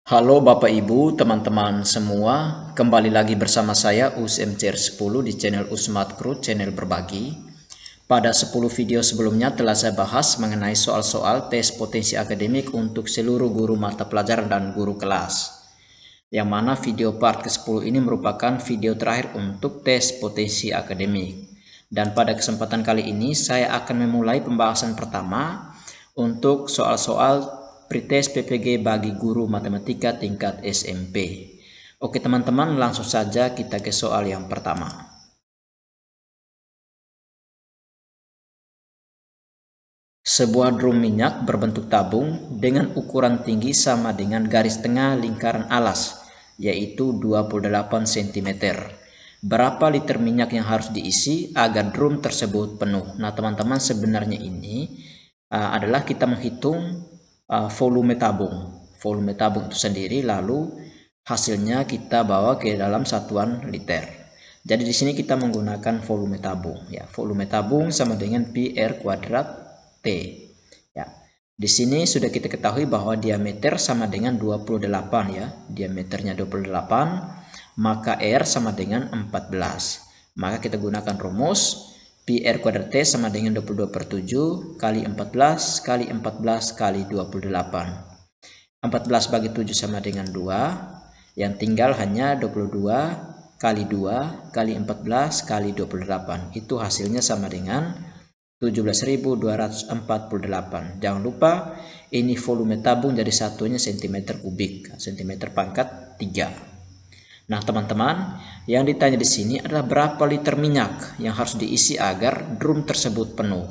Halo Bapak Ibu, teman-teman semua, kembali lagi bersama saya USMCR10 di channel Usmat Crew, channel berbagi. Pada 10 video sebelumnya telah saya bahas mengenai soal-soal tes potensi akademik untuk seluruh guru mata pelajaran dan guru kelas. Yang mana video part ke-10 ini merupakan video terakhir untuk tes potensi akademik. Dan pada kesempatan kali ini saya akan memulai pembahasan pertama untuk soal-soal pretest PPG bagi guru matematika tingkat SMP. Oke teman-teman, langsung saja kita ke soal yang pertama. Sebuah drum minyak berbentuk tabung dengan ukuran tinggi sama dengan garis tengah lingkaran alas, yaitu 28 cm. Berapa liter minyak yang harus diisi agar drum tersebut penuh? Nah teman-teman, sebenarnya ini adalah kita menghitung volume tabung itu sendiri, lalu hasilnya kita bawa ke dalam satuan liter. Jadi di sini kita menggunakan volume tabung ya. Volume tabung sama dengan PR kuadrat T. Ya. Di sini sudah kita ketahui bahwa diameter sama dengan 28 ya. Diameternya 28, maka R sama dengan 14. Maka kita gunakan rumus PR kuadrat T sama dengan 22/7 kali 14 kali 14 kali 28. 14 bagi 7 sama dengan 2. Yang tinggal hanya 22 kali 2 kali 14 kali 28. Itu hasilnya sama dengan 17.248. Jangan lupa ini volume tabung, jadi satunya cm kubik, cm pangkat 3. Nah teman-teman, yang ditanya di sini adalah berapa liter minyak yang harus diisi agar drum tersebut penuh.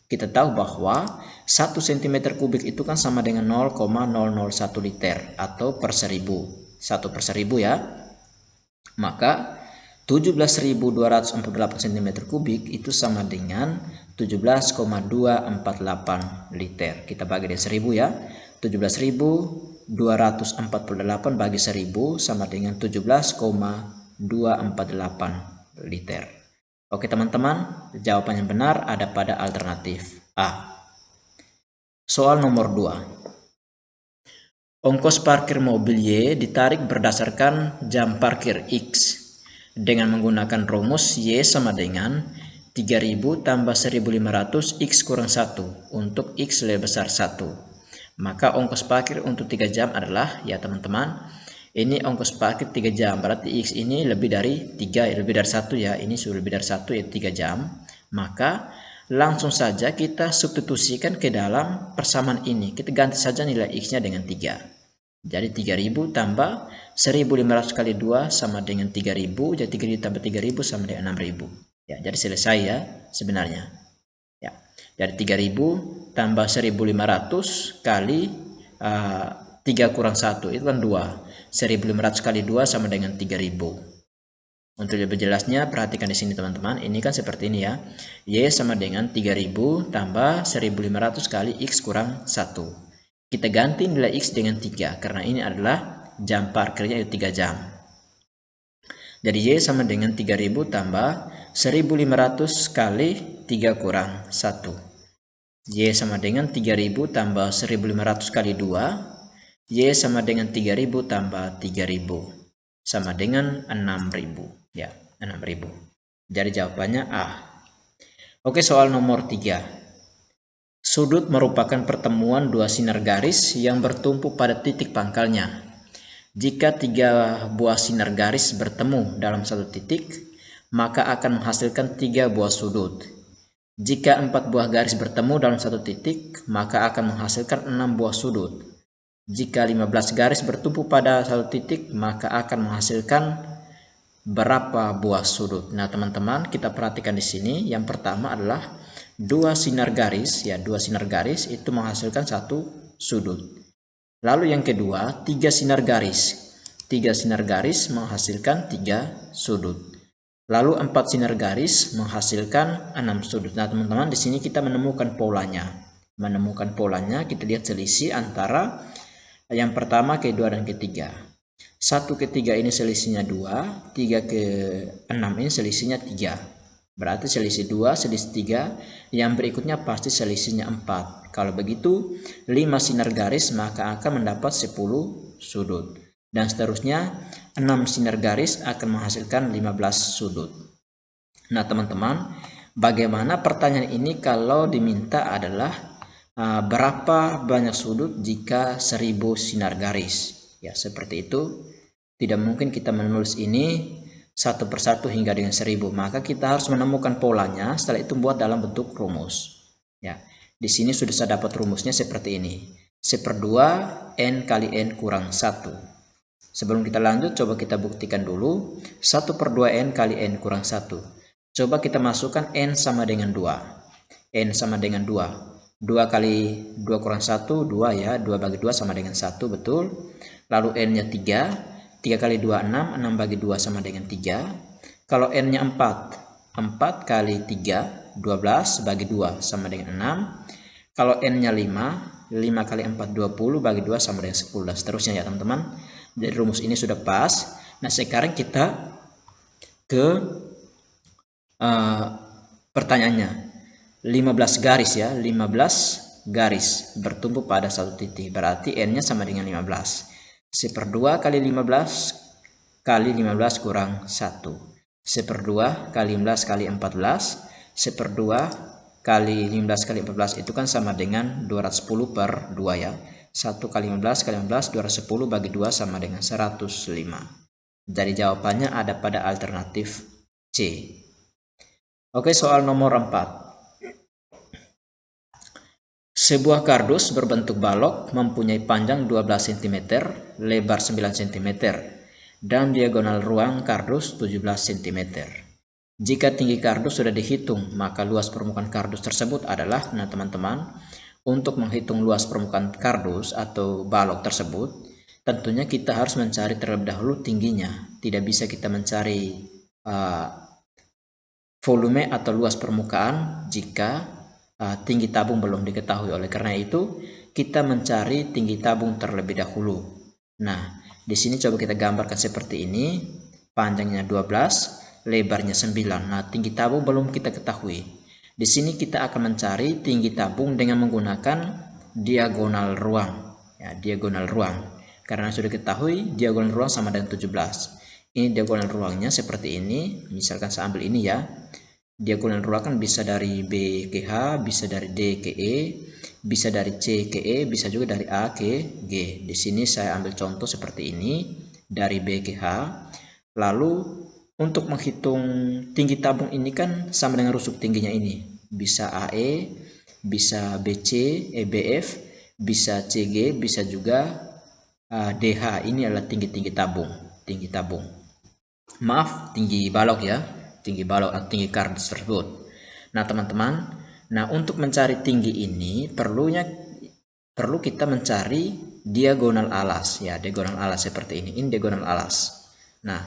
Kita tahu bahwa 1 cm kubik itu kan sama dengan 0,001 liter atau per 1000. 1 per 1000 ya. Maka 17.248 cm kubik itu sama dengan 17,248 liter. Kita bagi dari 1000 ya. 17.248 bagi 1000 sama dengan 17,248 liter. Oke teman-teman, jawaban yang benar ada pada alternatif A. Soal nomor 2. Ongkos parkir mobil Y ditarik berdasarkan jam parkir X dengan menggunakan rumus Y sama dengan 3000 tambah 1500 X kurang 1 untuk X lebih besar 1. Maka ongkos parkir untuk 3 jam adalah, ya teman-teman, ini ongkos parkir 3 jam, berarti X ini lebih dari 3, lebih dari 1 ya, ini sudah lebih dari 1 yaitu 3 jam. Maka langsung saja kita substitusikan ke dalam persamaan ini, kita ganti saja nilai X nya dengan 3. Jadi 3000 tambah 1500 kali 2 sama dengan 3000, jadi 3000 tambah 3000 sama dengan 6000. Ya, jadi selesai ya sebenarnya. Ya, dari 3000 tambah 1500 kali 3 kurang 1 itu kan 2. 1500 kali 2 sama dengan 3000. Untuk lebih jelasnya perhatikan di sini teman-teman. Ini kan seperti ini ya. Y sama dengan 3000 tambah 1500 kali X kurang 1. Kita ganti nilai X dengan 3 karena ini adalah jam parkirnya yaitu 3 jam. Jadi Y sama dengan 3000 tambah 1500 kali 3 kurang 1. Y sama dengan 3000 tambah 1500 kali 2. Y sama dengan 3000 tambah 3000 sama dengan 6000 ya, 6000. Jadi jawabannya A. Oke, soal nomor 3. Sudut merupakan pertemuan dua sinar garis yang bertumpu pada titik pangkalnya. Jika 3 buah sinar garis bertemu dalam satu titik, maka akan menghasilkan 3 buah sudut. Jika 4 buah garis bertemu dalam satu titik, maka akan menghasilkan 6 buah sudut. Jika 15 garis bertumpu pada satu titik, maka akan menghasilkan berapa buah sudut? Nah, teman-teman, kita perhatikan di sini. Yang pertama adalah 2 sinar garis, ya, 2 sinar garis itu menghasilkan 1 sudut. Lalu yang kedua, 3 sinar garis. 3 sinar garis menghasilkan 3 sudut. Lalu 4 sinar garis menghasilkan 6 sudut. Nah, teman-teman, di sini kita menemukan polanya. Menemukan polanya, kita lihat selisih antara yang pertama, kedua, dan ketiga. 1 ke 3 ini selisihnya 2, 3 ke 6 ini selisihnya 3. Berarti selisih 2, selisih 3, yang berikutnya pasti selisihnya 4. Kalau begitu 5 sinar garis maka akan mendapat 10 sudut. Dan seterusnya 6 sinar garis akan menghasilkan 15 sudut. Nah teman-teman, bagaimana pertanyaan ini kalau diminta adalah berapa banyak sudut jika 1000 sinar garis? Ya seperti itu. Tidak mungkin kita menulis ini satu persatu hingga dengan 1000, maka kita harus menemukan polanya, setelah itu buat dalam bentuk rumus. Ya, di sini sudah saya dapat rumusnya seperti ini. 1/2 N kali N kurang 1. Sebelum kita lanjut, coba kita buktikan dulu. 1/2 N kali N kurang 1. Coba kita masukkan N sama dengan 2. N sama dengan 2. 2 kali 2 kurang 1, 2 ya. 2 bagi 2 sama dengan 1, betul. Lalu N-nya 3. 3 kali 2, 6. 6 bagi 2 sama dengan 3. Kalau N-nya 4. 4 kali 3, 12 bagi 2 sama dengan 6. Kalau N-nya 5. 5 kali 4, 20 bagi 2 sama dengan 10. Dan seterusnya ya teman-teman. Jadi rumus ini sudah pas. Nah sekarang kita ke pertanyaannya. 15 garis ya. 15 garis bertumpu pada satu titik. Berarti N-nya sama dengan 15. 1/2 kali 15 kali 15 kurang 1. 1/2 kali 15 kali 14. 1/2 kali 15 kali 14 itu kan sama dengan 210/2 ya. 1 kali 15 kali 15, 210 bagi 2 sama dengan 105. Jadi jawabannya ada pada alternatif C. Oke, soal nomor 4. Sebuah kardus berbentuk balok mempunyai panjang 12 cm, lebar 9 cm, dan diagonal ruang kardus 17 cm. Jika tinggi kardus sudah dihitung, maka luas permukaan kardus tersebut adalah, nah teman-teman, untuk menghitung luas permukaan kardus atau balok tersebut, tentunya kita harus mencari terlebih dahulu tingginya. Tidak bisa kita mencari volume atau luas permukaan jika tinggi tabung belum diketahui. Oleh karena itu kita mencari tinggi tabung terlebih dahulu. Nah di sini coba kita gambarkan seperti ini. Panjangnya 12, lebarnya 9. Nah tinggi tabung belum kita ketahui. Di sini kita akan mencari tinggi tabung dengan menggunakan diagonal ruang ya, diagonal ruang. Karena sudah diketahui diagonal ruang sama dengan 17. Ini diagonal ruangnya seperti ini. Misalkan saya ambil ini ya. Diagonal ruang kan bisa dari B ke H, bisa dari D ke E, bisa dari C ke E, bisa juga dari A ke G. Di sini saya ambil contoh seperti ini, dari B ke H. Lalu untuk menghitung tinggi tabung ini kan sama dengan rusuk tingginya ini. Bisa AE, bisa BC, BF, bisa CG, bisa juga DH. Ini adalah tinggi-tinggi tabung, tinggi tabung. Maaf, tinggi balok ya. Tinggi balok atau tinggi kardus tersebut. Nah teman-teman, nah untuk mencari tinggi ini perlu kita mencari diagonal alas ya, diagonal alas seperti ini. Ini diagonal alas. Nah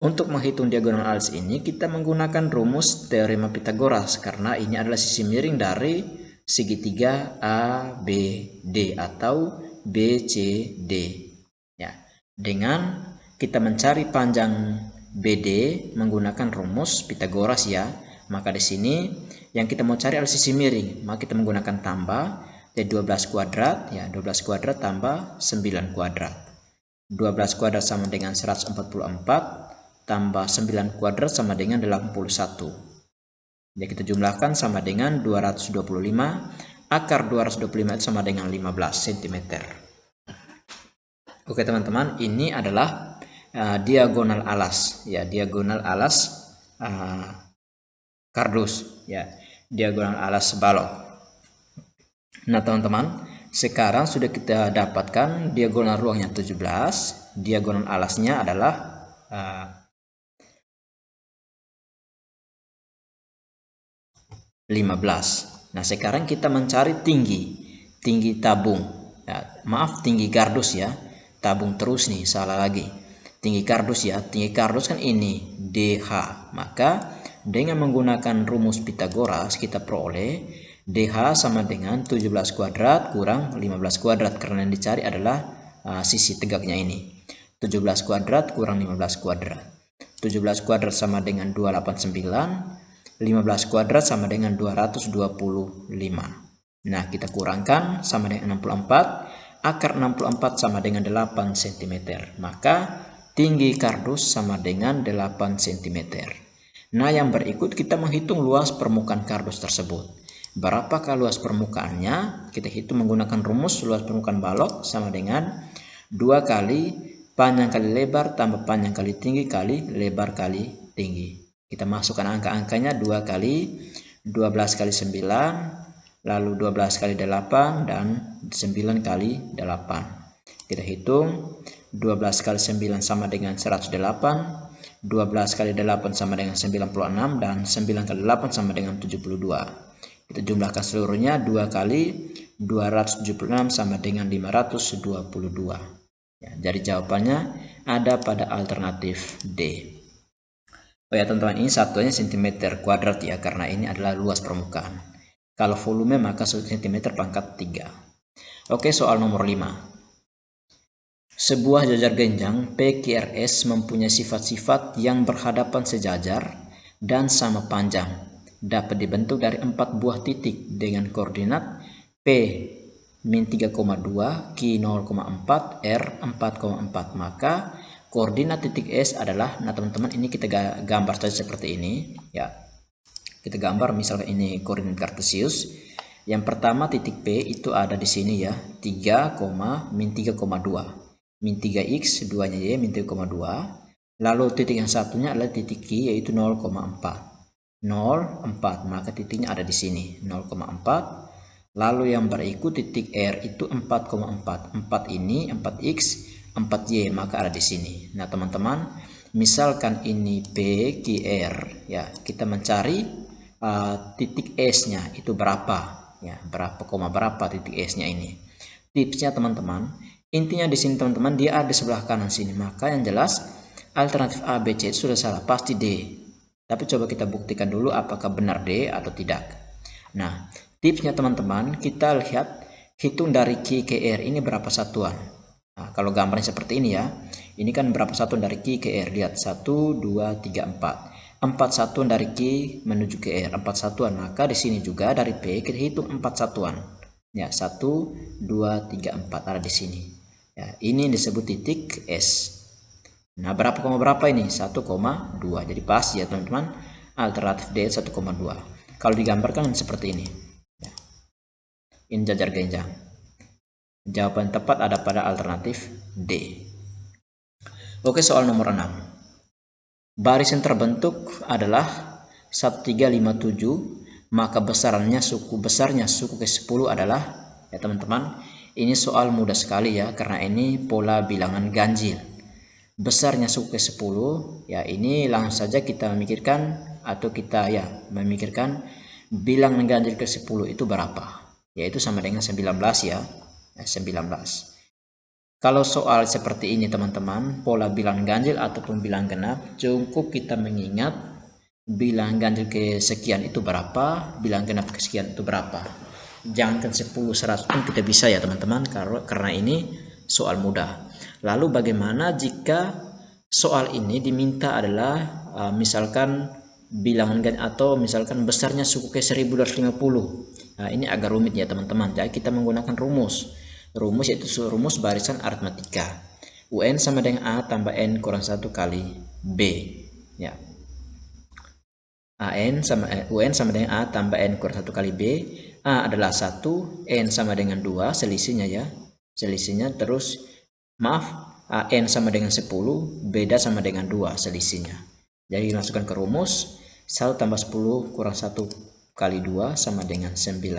untuk menghitung diagonal alas ini kita menggunakan rumus teorema Pitagoras karena ini adalah sisi miring dari segitiga ABD atau BCD ya. Dengan kita mencari panjang BD menggunakan rumus Pitagoras ya. Maka di sini yang kita mau cari adalah sisi miring. Maka kita menggunakan tambah jadi 12 kuadrat ya, 12 kuadrat tambah 9 kuadrat. 12 kuadrat sama dengan 144 tambah 9 kuadrat sama dengan 81. Jadi kita jumlahkan sama dengan 225. Akar 225 itu sama dengan 15 cm. Oke teman-teman, ini adalah diagonal alas ya, diagonal alas kardus ya, diagonal alas balok. Nah teman-teman, sekarang sudah kita dapatkan diagonal ruangnya 17, diagonal alasnya adalah 15. Nah sekarang kita mencari tinggi tabung ya, maaf tinggi kardus ya, tabung terus nih, salah lagi. Tinggi kardus ya, tinggi kardus kan ini DH. Maka dengan menggunakan rumus Pitagoras kita peroleh DH sama dengan 17 kuadrat kurang 15 kuadrat karena yang dicari adalah sisi tegaknya ini. 17 kuadrat kurang 15 kuadrat. 17 kuadrat sama dengan 289. 15 kuadrat sama dengan 225. Nah, kita kurangkan sama dengan 64. Akar 64 sama dengan 8 cm. Maka tinggi kardus sama dengan 8 cm. Nah, yang berikut kita menghitung luas permukaan kardus tersebut. Berapakah luas permukaannya? Kita hitung menggunakan rumus luas permukaan balok sama dengan 2 kali panjang kali lebar tambah panjang kali tinggi kali lebar kali tinggi. Kita masukkan angka-angkanya 2 kali 12 kali 9, lalu 12 kali 8 dan 9 kali 8. Kita hitung 12 kali 9 sama dengan 108. 12 kali 8 sama dengan 96 dan 9 kali 8 sama dengan 72. Kita jumlahkan seluruhnya 2 kali 276 sama dengan 522. Ya, jadi jawabannya ada pada alternatif D. Oh ya teman-teman, ini satunya cm kuadrat ya, karena ini adalah luas permukaan. Kalau volume maka cm pangkat 3. Oke, soal nomor 5. Sebuah jajar genjang PQRS mempunyai sifat-sifat yang berhadapan sejajar dan sama panjang. Dapat dibentuk dari 4 buah titik dengan koordinat P min 3,2, Q 0,4, R 4,4. Maka koordinat titik S adalah, nah teman-teman ini kita gambar saja seperti ini ya. Kita gambar misalnya ini koordinat kartesius. Yang pertama titik P itu ada di sini ya, 3, min 3,2. Min 3x, 2-nya y, min 3,2. Lalu titik yang satunya adalah titik Q, yaitu 0,4. 0,4, maka titiknya ada di sini, 0,4. Lalu yang berikut titik R itu 4,4. 4 ini 4x, 4y, maka ada di sini. Nah teman-teman, misalkan ini P, Q, R ya, kita mencari titik S-nya itu berapa ya, berapa titik S-nya ini. Tipsnya teman-teman, intinya di sini teman-teman, dia ada di sebelah kanan sini, maka yang jelas alternatif A, B, C itu sudah salah, pasti D. Tapi coba kita buktikan dulu apakah benar D atau tidak. Nah, tipsnya teman-teman, kita lihat hitung dari Q ke R ini berapa satuan. Nah, kalau gambarnya seperti ini ya, ini kan berapa satuan dari Q ke R, lihat 1, 2, 3, 4. 4 satuan dari Q menuju ke R, 4 satuan, maka di sini juga dari P kita hitung 4 satuan. Ya, 1, 2, 3, 4 ada di sini. Ya, ini disebut titik S. Nah, berapa ini? 1,2. Jadi pas ya teman-teman, alternatif D 1,2. Kalau digambarkan seperti ini. Ya. Ini jajar genjang. Jawaban tepat ada pada alternatif D. Oke, soal nomor 6. Baris yang terbentuk adalah 1357, maka besarnya suku ke-10 adalah, ya teman-teman, ini soal mudah sekali ya, karena ini pola bilangan ganjil. Besarnya suku ke-10 ya, ini langsung saja kita memikirkan atau kita ya memikirkan bilangan ganjil ke-10 itu berapa, yaitu sama dengan 19 ya, 19. Kalau soal seperti ini teman-teman, pola bilangan ganjil ataupun bilangan genap, cukup kita mengingat bilangan ganjil kesekian itu berapa, bilangan genap kesekian itu berapa. Jangankan 10, 100 pun kita bisa ya teman-teman, karena ini soal mudah. Lalu bagaimana jika soal ini diminta adalah misalkan bilangan ganjil atau misalkan besarnya suku ke 1250. Nah, ini agak rumit ya teman-teman. Jadi kita menggunakan rumus yaitu rumus barisan aritmatika. UN sama dengan A tambah N kurang 1 kali B ya. UN sama dengan A tambah N kurang 1 kali B. A adalah 1, N sama dengan 2, selisihnya ya. Selisihnya terus N sama dengan 10, beda sama dengan 2 selisihnya. Jadi dimasukkan ke rumus 1 tambah 10 kurang 1 kali 2 sama dengan 19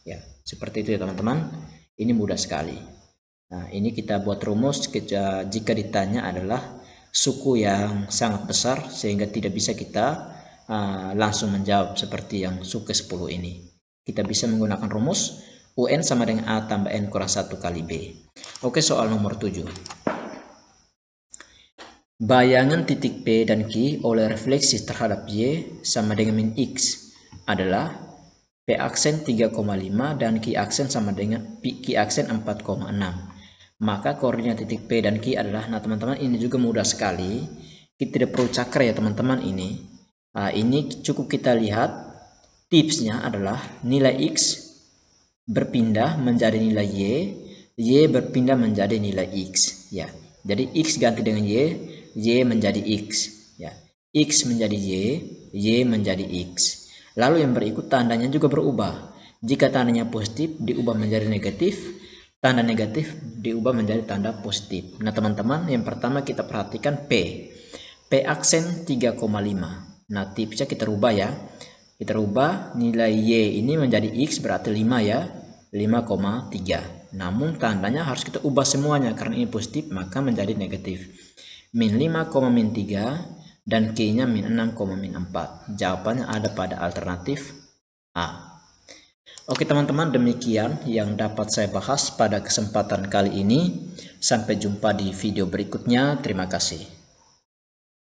ya. Seperti itu ya teman-teman. Ini mudah sekali. Nah, ini kita buat rumus jika ditanya adalah suku yang sangat besar sehingga tidak bisa kita langsung menjawab seperti yang suku ke-10 ini. Kita bisa menggunakan rumus UN sama dengan A tambah N kurang 1 kali B. Oke, soal nomor 7. Bayangan titik P dan Q oleh refleksi terhadap Y sama dengan min X adalah P aksen 3,5 dan Q aksen sama dengan Q aksen 4,6. Maka koordinat titik P dan Q adalah, nah teman-teman ini juga mudah sekali. Kita tidak perlu cakra ya teman-teman ini. Ini cukup kita lihat, tipsnya adalah nilai X berpindah menjadi nilai Y berpindah menjadi nilai X. Ya, jadi X ganti dengan Y menjadi X. Ya, X menjadi Y menjadi X. Lalu yang berikut tandanya juga berubah. Jika tandanya positif diubah menjadi negatif, tanda negatif diubah menjadi tanda positif. Nah teman-teman, yang pertama kita perhatikan P aksen 3,5. Nah tipsnya kita rubah ya. Kita rubah nilai Y ini menjadi X berarti 5 ya. 5,3. Namun tandanya harus kita ubah semuanya karena ini positif maka menjadi negatif. Min 5, min 3 dan Q-nya min 6, min 4. Jawabannya ada pada alternatif A. Oke teman-teman, demikian yang dapat saya bahas pada kesempatan kali ini. Sampai jumpa di video berikutnya. Terima kasih.